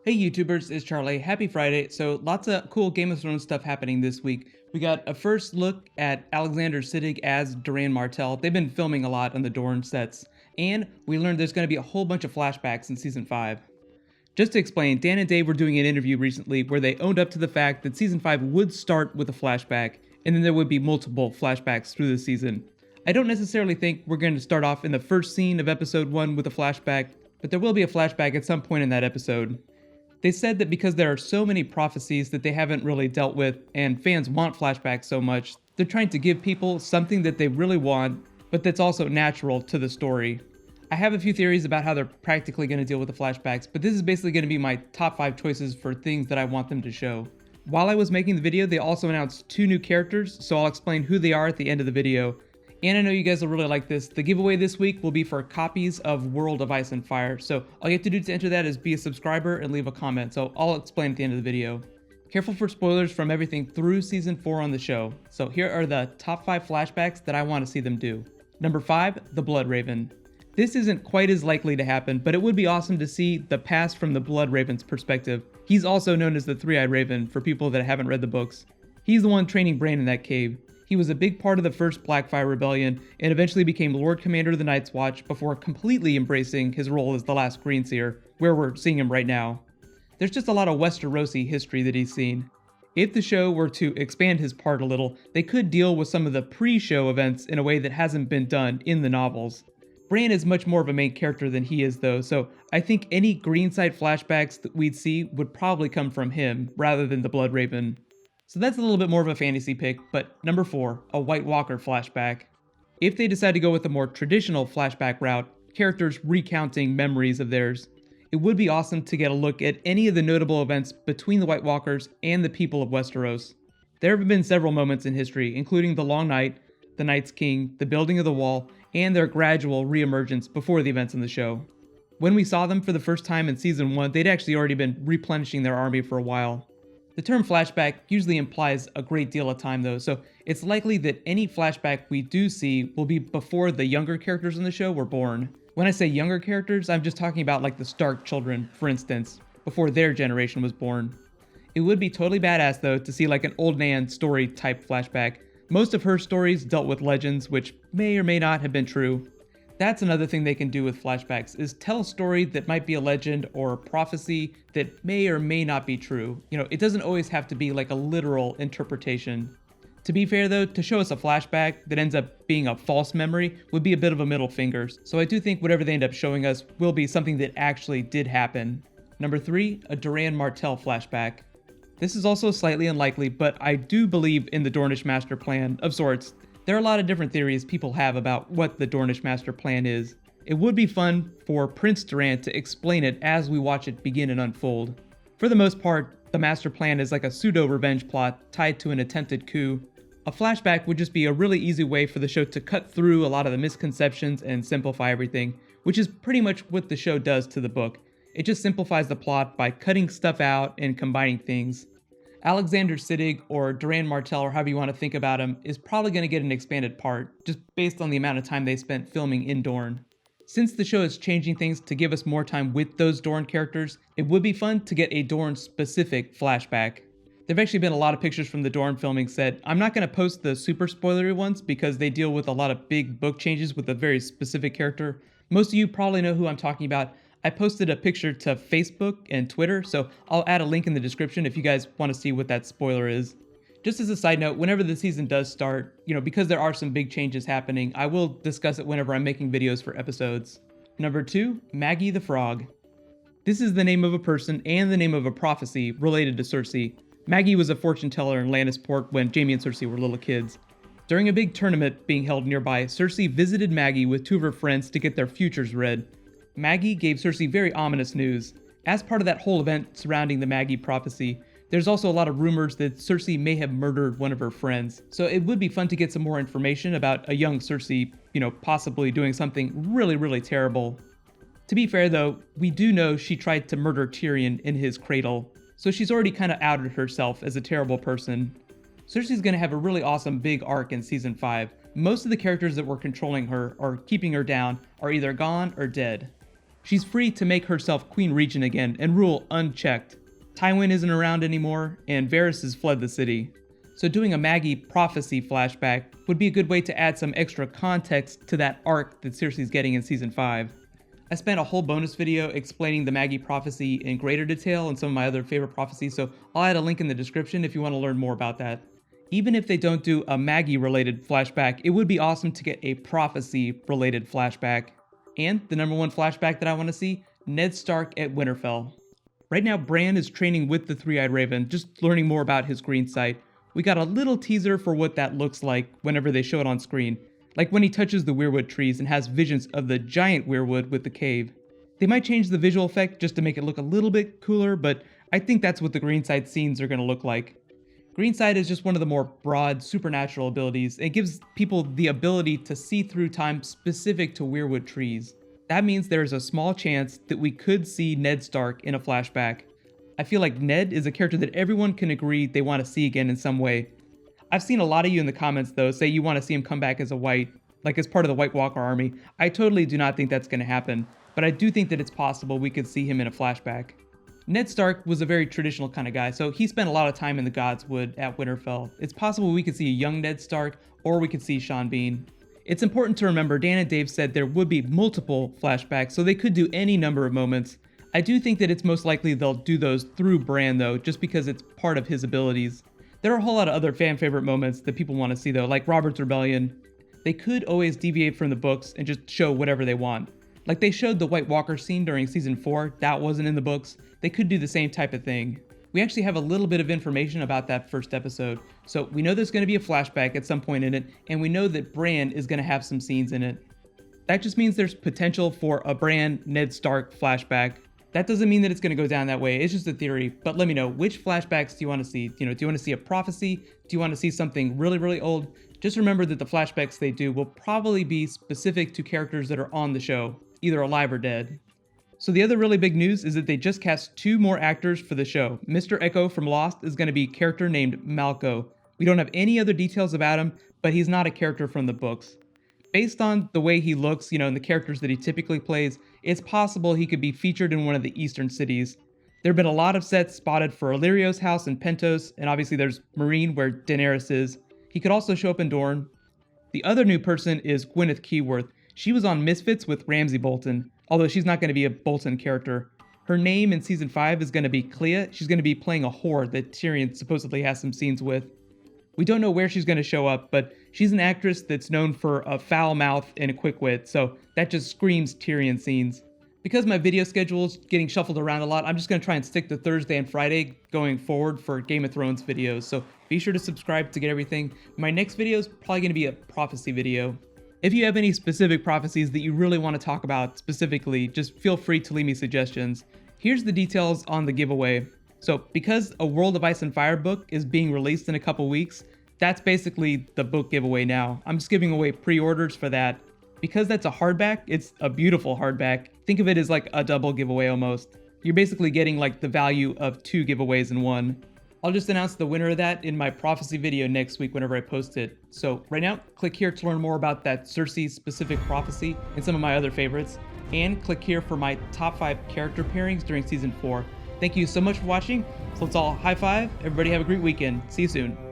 Hey YouTubers, it's Charlie. Happy Friday. So lots of cool Game of Thrones stuff happening this week. We got a first look at Alexander Siddig as Doran Martell. They've been filming a lot on the Dorne sets. And we learned there's going to be a whole bunch of flashbacks in Season 5. Just to explain, Dan and Dave were doing an interview recently where they owned up to the fact that Season 5 would start with a flashback, and then there would be multiple flashbacks through the season. I don't necessarily think we're going to start off in the first scene of Episode 1 with a flashback, but there will be a flashback at some point in that episode. They said that because there are so many prophecies that they haven't really dealt with, and fans want flashbacks so much, they're trying to give people something that they really want, but that's also natural to the story. I have a few theories about how they're practically going to deal with the flashbacks, but this is basically going to be my top 5 choices for things that I want them to show. While I was making the video, they also announced 2 new characters, so I'll explain who they are at the end of the video. And I know you guys will really like this. The giveaway this week will be for copies of World of Ice and Fire. So all you have to do to enter that is be a subscriber and leave a comment. So I'll explain at the end of the video. Careful for spoilers from everything through Season 4 on the show. So here are the top 5 flashbacks that I want to see them do. Number 5, the Blood Raven. This isn't quite as likely to happen, but it would be awesome to see the past from the Blood Raven's perspective. He's also known as the Three-Eyed Raven for people that haven't read the books. He's the one training Bran in that cave. He was a big part of the first Blackfire Rebellion, and eventually became Lord Commander of the Night's Watch before completely embracing his role as the last Greenseer, where we're seeing him right now. There's just a lot of Westerosi history that he's seen. If the show were to expand his part a little, they could deal with some of the pre-show events in a way that hasn't been done in the novels. Bran is much more of a main character than he is though, so I think any Greenside flashbacks that we'd see would probably come from him, rather than the Blood Raven. So that's a little bit more of a fantasy pick, but number 4, a White Walker flashback. If they decide to go with a more traditional flashback route, characters recounting memories of theirs, it would be awesome to get a look at any of the notable events between the White Walkers and the people of Westeros. There have been several moments in history, including the Long Night, the Night's King, the building of the wall, and their gradual re-emergence before the events in the show. When we saw them for the first time in Season 1, they'd actually already been replenishing their army for a while. The term flashback usually implies a great deal of time though, so it's likely that any flashback we do see will be before the younger characters in the show were born. When I say younger characters, I'm just talking about like the Stark children, for instance, before their generation was born. It would be totally badass though to see like an old Nan story type flashback. Most of her stories dealt with legends, which may or may not have been true. That's another thing they can do with flashbacks, is tell a story that might be a legend or a prophecy that may or may not be true. You know, it doesn't always have to be like a literal interpretation. To be fair though, to show us a flashback that ends up being a false memory would be a bit of a middle finger. So I do think whatever they end up showing us will be something that actually did happen. Number 3, a Doran Martell flashback. This is also slightly unlikely, but I do believe in the Dornish master plan of sorts. There are a lot of different theories people have about what the Dornish master plan is. It would be fun for Prince Doran to explain it as we watch it begin and unfold. For the most part, the master plan is like a pseudo-revenge plot tied to an attempted coup. A flashback would just be a really easy way for the show to cut through a lot of the misconceptions and simplify everything, which is pretty much what the show does to the book. It just simplifies the plot by cutting stuff out and combining things. Alexander Siddig, or Doran Martell, or however you want to think about him, is probably going to get an expanded part, just based on the amount of time they spent filming in Dorne. Since the show is changing things to give us more time with those Dorne characters, it would be fun to get a Dorne-specific flashback. There have actually been a lot of pictures from the Dorne filming set. I'm not going to post the super spoilery ones because they deal with a lot of big book changes with a very specific character. Most of you probably know who I'm talking about. I posted a picture to Facebook and Twitter, so I'll add a link in the description if you guys want to see what that spoiler is. Just as a side note, whenever the season does start, because there are some big changes happening, I will discuss it whenever I'm making videos for episodes. Number 2, Maggie the Frog. This is the name of a person and the name of a prophecy related to Cersei. Maggie was a fortune teller in Lannisport when Jaime and Cersei were little kids. During a big tournament being held nearby, Cersei visited Maggie with 2 of her friends to get their futures read. Maggie gave Cersei very ominous news. As part of that whole event surrounding the Maggie prophecy, there's also a lot of rumors that Cersei may have murdered one of her friends. So it would be fun to get some more information about a young Cersei, possibly doing something really, really terrible. To be fair though, we do know she tried to murder Tyrion in his cradle, so she's already kind of outed herself as a terrible person. Cersei's gonna have a really awesome big arc in Season 5. Most of the characters that were controlling her or keeping her down are either gone or dead. She's free to make herself Queen Regent again and rule unchecked. Tywin isn't around anymore, and Varys has fled the city. So doing a Maggie prophecy flashback would be a good way to add some extra context to that arc that Cersei's getting in Season 5. I spent a whole bonus video explaining the Maggie prophecy in greater detail and some of my other favorite prophecies, so I'll add a link in the description if you want to learn more about that. Even if they don't do a Maggie-related flashback, it would be awesome to get a prophecy-related flashback. And the number one flashback that I want to see, Ned Stark at Winterfell. Right now, Bran is training with the Three-Eyed Raven, just learning more about his green sight. We got a little teaser for what that looks like whenever they show it on screen, like when he touches the weirwood trees and has visions of the giant weirwood with the cave. They might change the visual effect just to make it look a little bit cooler, but I think that's what the green sight scenes are going to look like. Green sight is just one of the more broad supernatural abilities. It gives people the ability to see through time specific to weirwood trees. That means there is a small chance that we could see Ned Stark in a flashback. I feel like Ned is a character that everyone can agree they want to see again in some way. I've seen a lot of you in the comments though say you want to see him come back as a white, like as part of the White Walker army. I totally do not think that's going to happen, but I do think that it's possible we could see him in a flashback. Ned Stark was a very traditional kind of guy, so he spent a lot of time in the Godswood at Winterfell. It's possible we could see a young Ned Stark, or we could see Sean Bean. It's important to remember Dan and Dave said there would be multiple flashbacks, so they could do any number of moments. I do think that it's most likely they'll do those through Bran though, just because it's part of his abilities. There are a whole lot of other fan favorite moments that people want to see though, like Robert's Rebellion. They could always deviate from the books and just show whatever they want. Like they showed the White Walker scene during Season 4, that wasn't in the books. They could do the same type of thing. We actually have a little bit of information about that first episode. So we know there's going to be a flashback at some point in it, and we know that Bran is going to have some scenes in it. That just means there's potential for a Bran Ned Stark flashback. That doesn't mean that it's going to go down that way. It's just a theory. But let me know, which flashbacks do you want to see? Do you want to see a prophecy? Do you want to see something really, really old? Just remember that the flashbacks they do will probably be specific to characters that are on the show, either alive or dead. So the other really big news is that they just cast 2 more actors for the show. Mr. Echo from Lost is going to be a character named Malco. We don't have any other details about him, but he's not a character from the books. Based on the way he looks, and the characters that he typically plays, it's possible he could be featured in one of the eastern cities. There have been a lot of sets spotted for Illyrio's house in Pentos, and obviously there's Meereen where Daenerys is. He could also show up in Dorne. The other new person is Gwyneth Keyworth. She was on Misfits with Ramsay Bolton, although she's not going to be a Bolton character. Her name in Season 5 is going to be Clea. She's going to be playing a whore that Tyrion supposedly has some scenes with. We don't know where she's going to show up, but she's an actress that's known for a foul mouth and a quick wit, so that just screams Tyrion scenes. Because my video schedule's getting shuffled around a lot, I'm just going to try and stick to Thursday and Friday going forward for Game of Thrones videos, so be sure to subscribe to get everything. My next video is probably going to be a prophecy video. If you have any specific prophecies that you really want to talk about specifically, just feel free to leave me suggestions. Here's the details on the giveaway. So because A World of Ice and Fire book is being released in a couple weeks, that's basically the book giveaway now. I'm just giving away pre-orders for that. Because that's a hardback, it's a beautiful hardback. Think of it as like a double giveaway almost. You're basically getting like the value of 2 giveaways in one. I'll just announce the winner of that in my prophecy video next week whenever I post it. So right now, click here to learn more about that Cersei specific prophecy and some of my other favorites. And click here for my top 5 character pairings during Season 4. Thank you so much for watching. So let's all high five. Everybody have a great weekend. See you soon.